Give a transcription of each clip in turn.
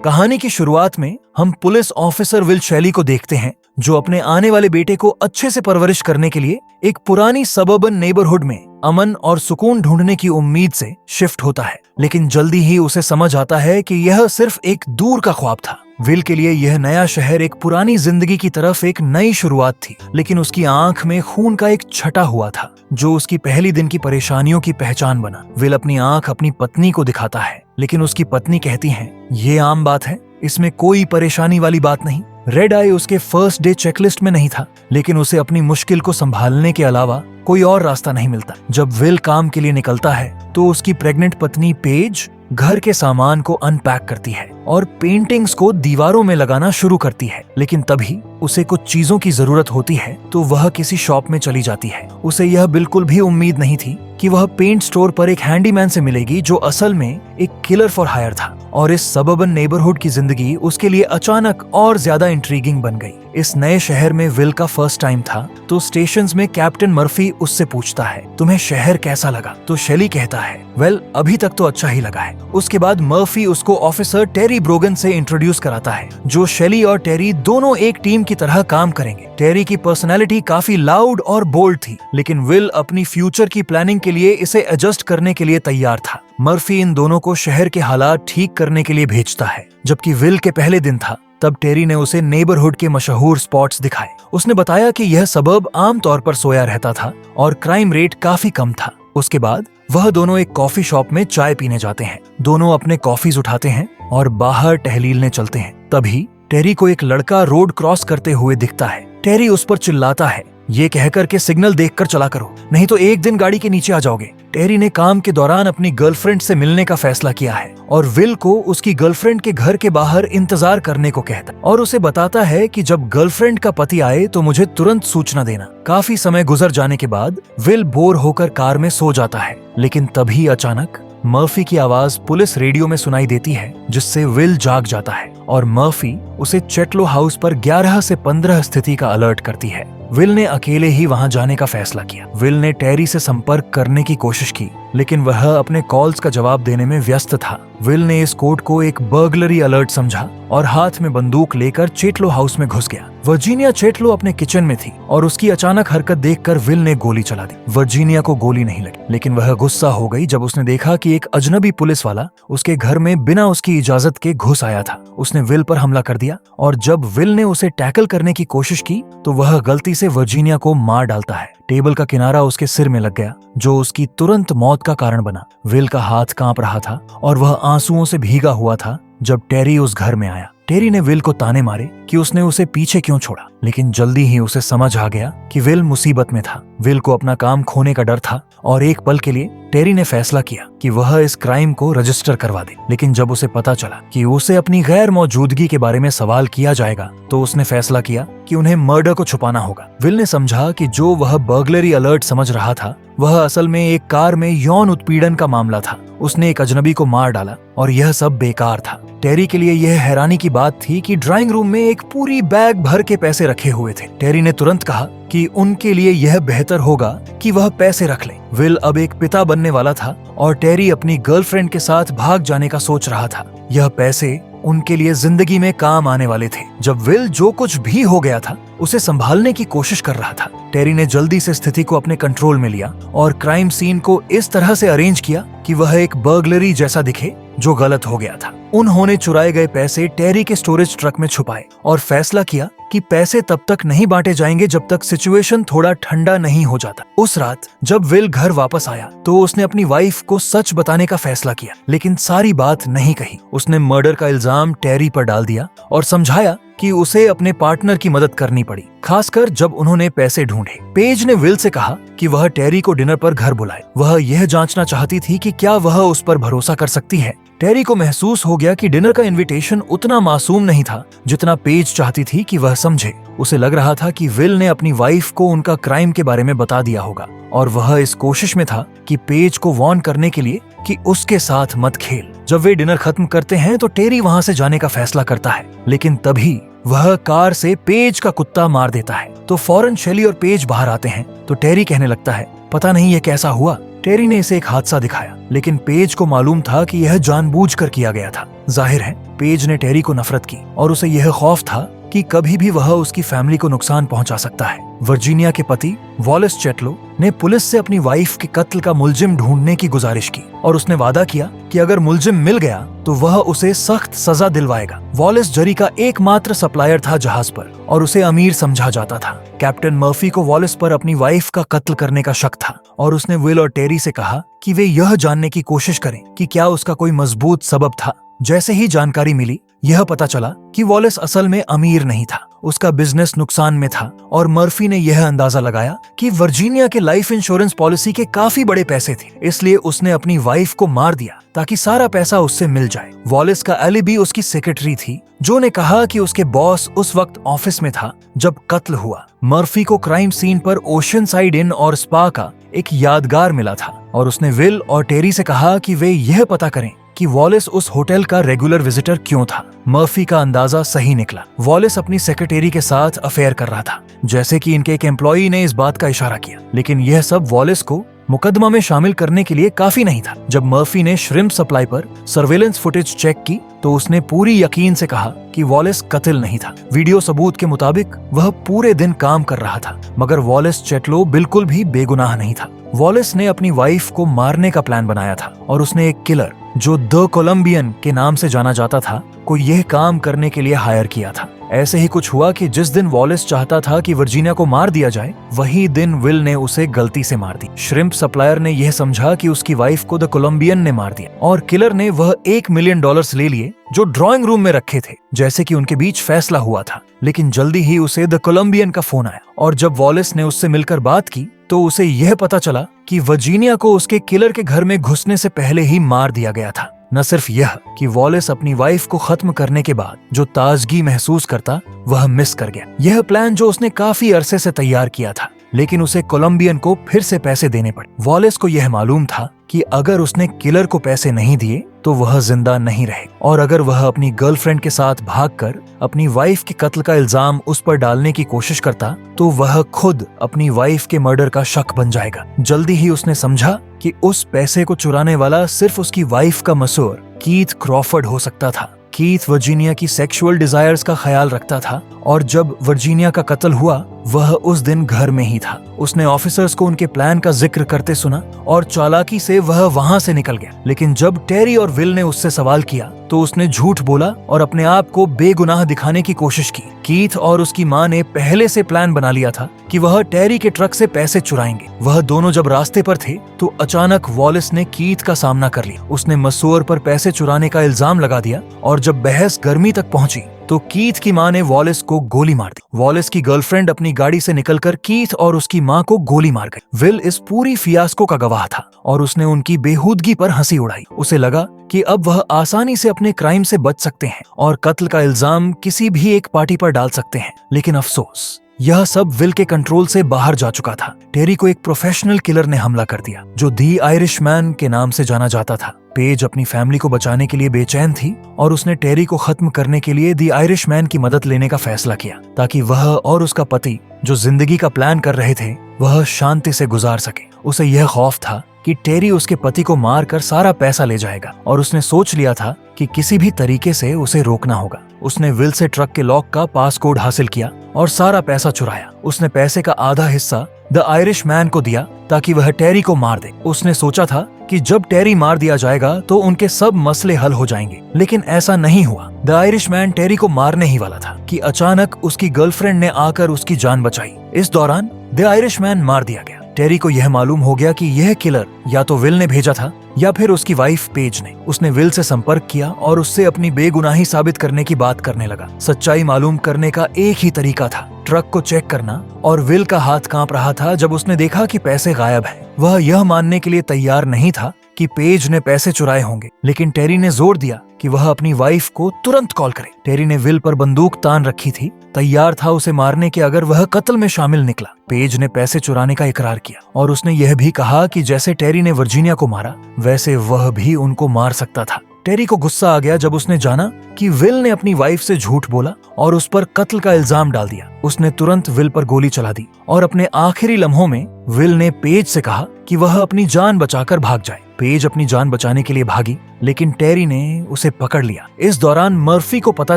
कहानी की शुरुआत में हम पुलिस ऑफिसर विल शैली को देखते हैं, जो अपने आने वाले बेटे को अच्छे से परवरिश करने के लिए एक पुरानी सबर्बन नेबरहुड में अमन और सुकून ढूंढने की उम्मीद से शिफ्ट होता है। लेकिन जल्दी ही उसे समझ आता है कि यह सिर्फ एक दूर का ख्वाब था। विल के लिए यह नया शहर एक पुरानी जिंदगी की तरफ एक नई शुरुआत थी, लेकिन उसकी आंख में खून का एक छटा हुआ था, जो उसकी पहली दिन की परेशानियों की पहचान बना। विल अपनी आंख अपनी पत्नी को दिखाता है, लेकिन उसकी पत्नी कहती है, ये आम बात है, इसमें कोई परेशानी वाली बात नहीं। रेड आई उसके फर्स्ट डे चेकलिस्ट में नहीं था, लेकिन उसे अपनी मुश्किल को संभालने के अलावा कोई और रास्ता नहीं मिलता। जब विल काम के लिए निकलता है तो उसकी प्रेग्नेंट पत्नी पेज घर के सामान को अनपैक करती है और पेंटिंग्स को दीवारों में लगाना शुरू करती है। लेकिन तभी उसे कुछ चीजों की जरूरत होती है तो वह किसी शॉप में चली जाती है। उसे यह बिल्कुल भी उम्मीद नहीं थी कि वह पेंट स्टोर पर एक हैंडीमैन से मिलेगी, जो असल में एक किलर फॉर हायर था। और इस सबर्बन नेबरहुड की जिंदगी उसके लिए अचानक और ज्यादा इंट्रीगिंग बन गई। इस नए शहर में विल का फर्स्ट टाइम था, तो स्टेशंस में कैप्टन मर्फी उससे पूछता है, तुम्हें शहर कैसा लगा? तो शैली कहता है, वेल अभी तक तो अच्छा ही लगा है। उसके बाद मर्फी उसको ऑफिसर टेरी ब्रोगन से इंट्रोड्यूस कराता है, जो शैली और टेरी दोनों एक टीम की तरह काम करेंगे। टेरी की पर्सनैलिटी काफी लाउड और बोल्ड थी, लेकिन विल अपनी फ्यूचर की प्लानिंग के लिए इसे एडजस्ट करने के लिए तैयार था। मर्फी इन दोनों को शहर के हालात ठीक करने के लिए भेजता है। जबकि विल के पहले दिन था, तब टेरी ने उसे नेबरहुड के मशहूर स्पॉट्स दिखाए। उसने बताया कि यह सबब आमतौर पर सोया रहता था और क्राइम रेट काफी कम था। उसके बाद वह दोनों एक कॉफी शॉप में चाय पीने जाते हैं। दोनों अपने कॉफीज उठाते हैं और बाहर टहलीलने चलते हैं। तभी टेरी को एक लड़का रोड क्रॉस करते हुए दिखता है। टेरी उस पर चिल्लाता है, ये कहकर के सिग्नल देखकर चला करो, नहीं तो एक दिन गाड़ी के नीचे आ जाओगे। टेरी ने काम के दौरान अपनी गर्लफ्रेंड से मिलने का फैसला किया है और विल को उसकी गर्लफ्रेंड के घर के बाहर इंतजार करने को कहता और उसे बताता है कि जब गर्लफ्रेंड का पति आए तो मुझे तुरंत सूचना देना। काफी समय गुजर जाने के बाद विल बोर होकर कार में सो जाता है, लेकिन तभी अचानक मर्फी की आवाज पुलिस रेडियो में सुनाई देती है, जिससे विल जाग जाता है और मर्फी उसे चेटलो हाउस पर 11 से 15 स्थिति का अलर्ट करती है। विल ने अकेले ही वहां जाने का फैसला किया। विल ने टेरी से संपर्क करने की कोशिश की, लेकिन वह अपने कॉल्स का जवाब देने में व्यस्त था। विल ने इस कोड को एक बर्गलरी अलर्ट समझा और हाथ में बंदूक लेकर चेटलो हाउस में घुस गया। वर्जीनिया चेटलो अपने किचन में थी और उसकी अचानक हरकत देखकर विल ने गोली चला दी। वर्जीनिया को गोली नहीं लगी, लेकिन वह गुस्सा हो गई जब उसने देखा कि एक अजनबी पुलिस वाला उसके घर में बिना उसकी इजाजत के घुस आया था। उसने विल पर हमला कर दिया और जब विल ने उसे टैकल करने की कोशिश की तो वह गलती से वर्जीनिया को मार डालता है। टेबल का किनारा उसके सिर में लग गया, जो उसकी तुरंत मौत का कारण बना। विल का हाथ कांप रहा था और वह आंसुओं से भीगा हुआ था जब टेरी उस घर में आया। टेरी ने विल को ताने मारे कि उसने उसे पीछे क्यों छोड़ा, लेकिन जल्दी ही उसे समझ आ गया कि विल मुसीबत में था। विल को अपना काम खोने का डर था और एक पल के लिए टेरी ने फैसला किया कि वह इस क्राइम को रजिस्टर करवा दे। लेकिन जब उसे पता चला कि उसे अपनी गैर मौजूदगी के बारे में सवाल किया जाएगा, तो उसने फैसला किया कि उन्हें मर्डर को छुपाना होगा। विल ने समझा कि जो वह बर्गलरी अलर्ट समझ रहा था, वह असल में एक कार में यौन उत्पीड़न का मामला था। उसने एक अजनबी को मार डाला और यह सब बेकार था। टेरी के लिए यह हैरानी की बात थी कि ड्राइंग रूम में एक पूरी बैग भर के पैसे रखे हुए थे। टेरी ने तुरंत कहा कि उनके लिए यह बेहतर होगा कि वह पैसे रख ले। विल अब एक पिता बनने वाला था और टेरी अपनी गर्लफ्रेंड के साथ भाग जाने का सोच रहा था। यह पैसे उनके लिए जिंदगी में काम आने वाले थे। जब विल जो कुछ भी हो गया था उसे संभालने की कोशिश कर रहा था, टेरी ने जल्दी से स्थिति को अपने कंट्रोल में लिया और क्राइम सीन को इस तरह से अरेंज किया कि वह एक बर्गलरी जैसा दिखे, जो गलत हो गया था। उन्होंने चुराए गए पैसे टेरी के स्टोरेज ट्रक में छुपाए और फैसला किया कि पैसे तब तक नहीं बांटे जाएंगे जब तक सिचुएशन थोड़ा ठंडा नहीं हो जाता। उस रात जब विल घर वापस आया तो उसने अपनी वाइफ को सच बताने का फैसला किया, लेकिन सारी बात नहीं कही। उसने मर्डर का इल्जाम टेरी पर डाल दिया और समझाया कि उसे अपने पार्टनर की मदद करनी पड़ी, खासकर जब उन्होंने पैसे ढूंढे। पेज ने विल से कहा कि वह टेरी को डिनर पर घर बुलाए। वह यह जांचना चाहती थी कि क्या वह उस पर भरोसा कर सकती है। टेरी को महसूस हो गया कि डिनर का इनविटेशन उतना मासूम नहीं था जितना पेज चाहती थी कि वह समझे। उसे लग रहा था कि विल ने अपनी वाइफ को उनका क्राइम के बारे में बता दिया होगा और वह इस कोशिश में था कि पेज को वार्न करने के लिए कि उसके साथ मत खेल। जब वे डिनर खत्म करते हैं तो टेरी वहां से जाने का फैसला करता है, लेकिन तभी वह कार से पेज का कुत्ता मार देता है। तो फौरन शैली और पेज बाहर आते हैं तो टेरी कहने लगता है, पता नहीं ये कैसा हुआ। टेरी ने इसे एक हादसा दिखाया, लेकिन पेज को मालूम था कि यह जानबूझकर किया गया था। जाहिर है पेज ने टेरी को नफरत की और उसे यह खौफ था कि कभी भी वह उसकी फैमिली को नुकसान पहुंचा सकता है। वर्जीनिया के पति वॉलेस चेटलो ने पुलिस से अपनी वाइफ के कत्ल का मुलजिम ढूंढने की गुजारिश की और उसने वादा किया कि अगर मुलजिम मिल गया तो वह उसे सख्त सजा दिलवाएगा। वॉलेस जरी का एकमात्र सप्लायर था जहाज पर और उसे अमीर समझा जाता था। कैप्टन मर्फी को वॉलेस पर अपनी वाइफ का कत्ल करने का शक था और उसने विल और टेरी से कहा कि वे यह जानने की कोशिश करें कि क्या उसका कोई मजबूत सबब था। जैसे ही जानकारी मिली, यह पता चला कि वॉलेस असल में अमीर नहीं था, उसका बिजनेस नुकसान में था और मर्फी ने यह अंदाजा लगाया कि वर्जीनिया के लाइफ इंश्योरेंस पॉलिसी के काफी बड़े पैसे थे, इसलिए उसने अपनी वाइफ को मार दिया ताकि सारा पैसा उससे मिल जाए। वॉलेस का एलिबी उसकी सेक्रेटरी थी, जो ने कहा कि उसके बॉस उस वक्त ऑफिस में था जब कत्ल हुआ। मर्फी को क्राइम सीन पर ओशन साइड इन और स्पा का एक यादगार मिला था और उसने विल और टेरी से कहा कि वे यह पता करें कि वॉलेस उस होटल का रेगुलर विजिटर क्यों था। मर्फी का अंदाजा सही निकला। वॉलेस अपनी सेक्रेटरी के साथ अफेयर कर रहा था, जैसे कि इनके एक एम्प्लॉई ने इस बात का इशारा किया, लेकिन यह सब वॉलेस को मुकदमा में शामिल करने के लिए काफी नहीं था। जब मर्फी ने श्रिम्प सप्लाई पर सर्वेलेंस फुटेज चेक की तो उसने पूरी यकीन से कहा कि वॉलेस कत्ल नहीं था। वीडियो सबूत के मुताबिक वह पूरे दिन काम कर रहा था, मगर वॉलेस चेटलो बिल्कुल भी बेगुनाह नहीं था। वॉलेस ने अपनी वाइफ को मारने का प्लान बनाया था और उसने एक किलर, जो द कोलंबियन के नाम से जाना जाता था, को यह काम करने के लिए हायर किया था। ऐसे ही कुछ हुआ कि जिस दिन वॉलेस चाहता था कि वर्जीनिया को मार दिया जाए, वही दिन विल ने उसे गलती से मार दी। श्रिम्प सप्लायर ने यह समझा कि उसकी वाइफ को द कोलंबियन ने मार दिया और किलर ने वह $1 मिलियन ले लिए जो ड्राइंग रूम में रखे थे, जैसे कि उनके बीच फैसला हुआ था। लेकिन जल्दी ही उसे द कोलंबियन का फोन आया और जब वॉलेस ने उससे मिलकर बात की तो उसे यह पता चला कि वर्जीनिया को उसके किलर के घर में घुसने से पहले ही मार दिया गया था। न सिर्फ यह कि वॉलेस अपनी वाइफ को खत्म करने के बाद जो ताजगी महसूस करता वह मिस कर गया। यह प्लान जो उसने काफी अरसे से तैयार किया था, लेकिन उसे कोलंबियन को फिर से पैसे देने पड़े। वॉलेस को यह मालूम था कि अगर उसने किलर को पैसे नहीं दिए तो वह जिंदा नहीं रहे और अगर वह अपनी गर्लफ्रेंड के साथ भागकर अपनी वाइफ के कत्ल का इल्जाम उस पर डालने की कोशिश करता तो वह खुद अपनी वाइफ के मर्डर का शक बन जाएगा। जल्दी ही उसने समझा कि उस पैसे को चुराने वाला सिर्फ उसकी वाइफ का मसूर कीथ क्रॉफर्ड हो सकता था। कीथ वर्जीनिया की सेक्सुअल डिजायर्स का ख्याल रखता था और जब वर्जीनिया का कत्ल हुआ वह उस दिन घर में ही था। उसने ऑफिसर्स को उनके प्लान का जिक्र करते सुना और चालाकी से वह वहां से निकल गया। लेकिन जब टेरी और विल ने उससे सवाल किया तो उसने झूठ बोला और अपने आप को बेगुनाह दिखाने की कोशिश की। कीथ और उसकी मां ने पहले से प्लान बना लिया था कि वह टेरी के ट्रक से पैसे चुराएंगे। वह दोनों जब रास्ते पर थे तो अचानक वॉलेस ने कीथ का सामना कर लिया। उसने मसूर पर पैसे चुराने का इल्जाम लगा दिया और जब बहस गर्मी तक पहुंची तो कीथ की मां ने वॉलेस को गोली मार दी। वॉलेस की गर्लफ्रेंड अपनी गाड़ी से निकलकर कीथ और उसकी मां को गोली मार गई। विल इस पूरी फियास्को का गवाह था और उसने उनकी बेहूदगी पर हंसी उड़ाई। उसे लगा कि अब वह आसानी से अपने क्राइम से बच सकते हैं और कत्ल का इल्जाम किसी भी एक पार्टी पर डाल सकते हैं। लेकिन अफसोस, यह सब विल के कंट्रोल से बाहर जा चुका था। टेरी को एक प्रोफेशनल किलर ने हमला कर दिया जो दी आयरिशमैन के नाम से जाना जाता था। पेज अपनी फैमिली को बचाने के लिए बेचैन थी और उसने टेरी को खत्म करने के लिए दी आयरिशमैन की मदद लेने का फैसला किया ताकि वह और उसका पति जो जिंदगी का प्लान कर रहे थे वह शांति से गुजार सके। उसे यह खौफ था कि टेरी उसके पति को मार कर सारा पैसा ले जाएगा और उसने सोच लिया था कि किसी भी तरीके से उसे रोकना होगा। उसने विल से ट्रक के लॉक का पासकोड हासिल किया और सारा पैसा चुराया। उसने पैसे का आधा हिस्सा द आयरिशमैन को दिया ताकि वह टेरी को मार दे। उसने सोचा था कि जब टेरी मार दिया जाएगा तो उनके सब मसले हल हो जाएंगे, लेकिन ऐसा नहीं हुआ। द आयरिशमैन टेरी को मारने ही वाला था कि अचानक उसकी गर्लफ्रेंड ने आकर उसकी जान बचाई। इस दौरान द आयरिशमैन मार दिया गया। टेरी को यह मालूम हो गया कि यह किलर या तो विल ने भेजा था या फिर उसकी वाइफ पेज ने। उसने विल से संपर्क किया और उससे अपनी बेगुनाही साबित करने की बात करने लगा। सच्चाई मालूम करने का एक ही तरीका था, ट्रक को चेक करना, और विल का हाथ कांप रहा था जब उसने देखा कि पैसे गायब हैं। वह यह मानने के लिए तैयार नहीं था कि पेज ने पैसे चुराए होंगे, लेकिन टेरी ने जोर दिया कि वह अपनी वाइफ को तुरंत कॉल करे। टेरी ने विल पर बंदूक तान रखी थी, तैयार था उसे मारने के अगर वह कत्ल में शामिल निकला। पेज ने पैसे चुराने का इकरार किया और उसने यह भी कहा कि जैसे टेरी ने वर्जीनिया को मारा वैसे वह भी उनको मार सकता था। टेरी को गुस्सा आ गया जब उसने जाना कि विल ने अपनी वाइफ से झूठ बोला और उस पर कत्ल का इल्जाम डाल दिया। उसने तुरंत विल पर गोली चला दी और अपने आखिरी लम्हों में विल ने पेज से कहा कि वह अपनी जान बचाकर भाग जाए। पेज अपनी जान बचाने के लिए भागी, लेकिन टेरी ने उसे पकड़ लिया। इस दौरान मर्फी को पता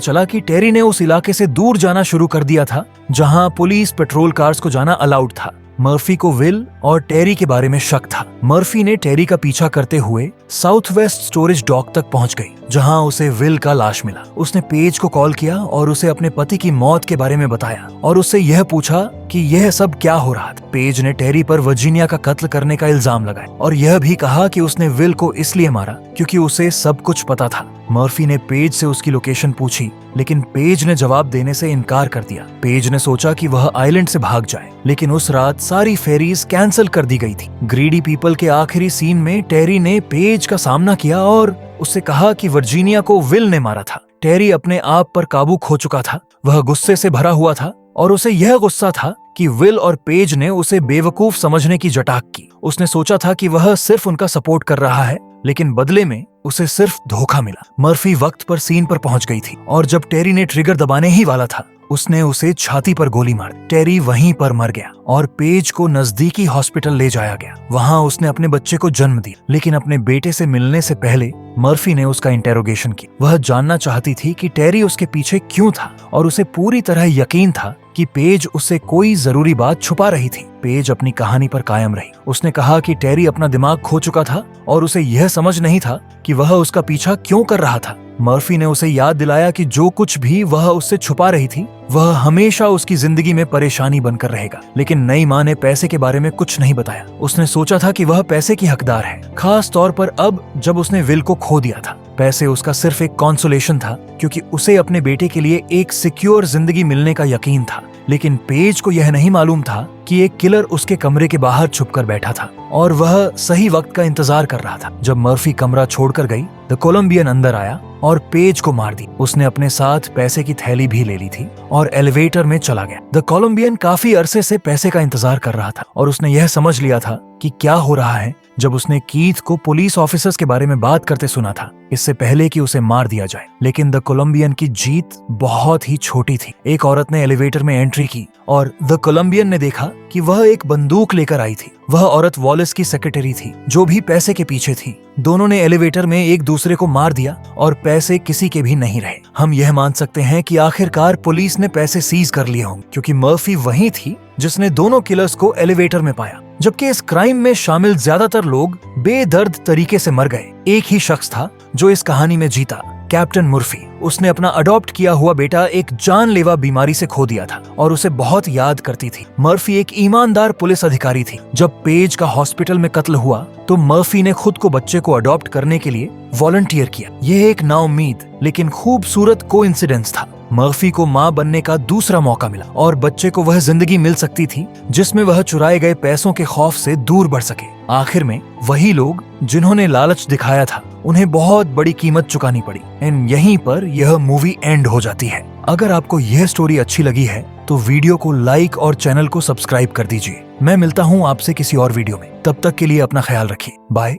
चला कि टेरी ने उस इलाके से दूर जाना शुरू कर दिया था जहां पुलिस पेट्रोल कार्स को जाना अलाउड था। मर्फी को विल और टेरी के बारे में शक था। मर्फी ने टेरी का पीछा करते हुए साउथ वेस्ट स्टोरेज डॉक तक पहुंच गई, जहां उसे विल का लाश मिला। उसने पेज को कॉल किया और उसे अपने पति की मौत के बारे में बताया और उससे यह पूछा कि यह सब क्या हो रहा था। पेज ने टेरी पर वर्जीनिया का कत्ल करने का इल्जाम लगाया और यह भी कहा कि उसने विल को इसलिए मारा क्योंकि उसे सब कुछ पता था। मर्फी ने पेज से उसकी लोकेशन पूछी, लेकिन पेज ने जवाब देने से इनकार कर दिया। पेज ने सोचा कि वह आइलैंड से भाग जाए, लेकिन उस रात सारी फेरीज कैंसिल कर दी गई थी। ग्रीडी पीपल के आखिरी सीन में टेरी ने पेज का सामना किया और उससे कहा कि वर्जीनिया को विल ने मारा था। टेरी अपने आप पर काबू खो चुका था। वह गुस्से से भरा हुआ था और उसे यह गुस्सा था कि विल और पेज ने उसे बेवकूफ समझने की जटाक की। उसने सोचा था कि वह सिर्फ उनका सपोर्ट कर रहा है, लेकिन बदले में उसे सिर्फ धोखा मिला। मर्फी वक्त पर सीन पर पहुंच गई थी और जब टेरी ने ट्रिगर दबाने ही वाला था, उसने उसे छाती पर गोली मार दी। टेरी वहीं पर मर गया और पेज को नजदीकी हॉस्पिटल ले जाया गया। वहां उसने अपने बच्चे को जन्म दिया, लेकिन अपने बेटे से मिलने से पहले मर्फी ने उसका इंटेरोगेशन किया। वह जानना चाहती थी कि टेरी उसके पीछे क्यों था और उसे पूरी तरह यकीन था कि पेज उससे कोई जरूरी बात छुपा रही थी। पेज अपनी कहानी पर कायम रही। उसने कहा कि टेरी अपना दिमाग खो चुका था और उसे यह समझ नहीं था कि वह उसका पीछा क्यों कर रहा था। मर्फी ने उसे याद दिलाया कि जो कुछ भी वह उससे छुपा रही थी वह हमेशा उसकी जिंदगी में परेशानी बनकर रहेगा। लेकिन नई माँ ने पैसे के बारे में कुछ नहीं बताया। उसने सोचा था कि वह पैसे की हकदार है, खास तौर पर अब जब उसने विल को खो दिया था। पैसे उसका सिर्फ एक कॉन्सोलेशन था क्योंकि उसे अपने बेटे के लिए एक सिक्योर जिंदगी मिलने का यकीन था। लेकिन पेज को यह नहीं मालूम था कि एक किलर उसके कमरे के बाहर छुपकर बैठा था और वह सही वक्त का इंतजार कर रहा था। जब मर्फी कमरा छोड़कर गई, द कोलंबियन अंदर आया और पेज को मार दी। उसने अपने साथ पैसे की थैली भी ले ली थी और एलिवेटर में चला गया। द कोलंबियन काफी अरसे से पैसे का इंतजार कर रहा था और उसने यह समझ लिया था कि क्या हो रहा है जब उसने कीथ को पुलिस ऑफिसर्स के बारे में बात करते सुना था, इससे पहले कि उसे मार दिया जाए। लेकिन द कोलंबियन की जीत बहुत ही छोटी थी। एक औरत ने एलिवेटर में एंट्री की और द कोलंबियन ने देखा कि वह एक बंदूक लेकर आई थी। वह औरत वॉलेस की सेक्रेटरी थी, जो भी पैसे के पीछे थी। दोनों ने एलिवेटर में एक दूसरे को मार दिया और पैसे किसी के भी नहीं रहे। हम यह मान सकते हैं कि आखिरकार पुलिस ने पैसे सीज कर लिए होंगे, क्योंकि मर्फी वही थी जिसने दोनों किलर्स को एलिवेटर में पाया। जबकि इस क्राइम में शामिल ज्यादातर लोग बेदर्द तरीके से मर गए, एक ही शख्स था जो इस कहानी में जीता, कैप्टन मुर्फी। उसने अपना अडॉप्ट किया हुआ बेटा एक जानलेवा बीमारी से खो दिया था और उसे बहुत याद करती थी। मर्फी एक ईमानदार पुलिस अधिकारी थी। जब पेज का हॉस्पिटल में कत्ल हुआ तो मर्फी ने खुद को बच्चे को अडॉप्ट करने के लिए वॉलंटियर किया। यह एक नाउम्मीद लेकिन खूबसूरत कोइंसिडेंस था। मर्फी को माँ बनने का दूसरा मौका मिला और बच्चे को वह जिंदगी मिल सकती थी जिसमें वह चुराए गए पैसों के खौफ से दूर बढ़ सके। आखिर में वही लोग जिन्होंने लालच दिखाया था, उन्हें बहुत बड़ी कीमत चुकानी पड़ी। एंड यहीं पर यह मूवी एंड हो जाती है। अगर आपको यह स्टोरी अच्छी लगी है तो वीडियो को लाइक और चैनल को सब्सक्राइब कर दीजिए। मैं मिलता हूँ आपसे किसी और वीडियो में। तब तक के लिए अपना ख्याल रखिए। बाय।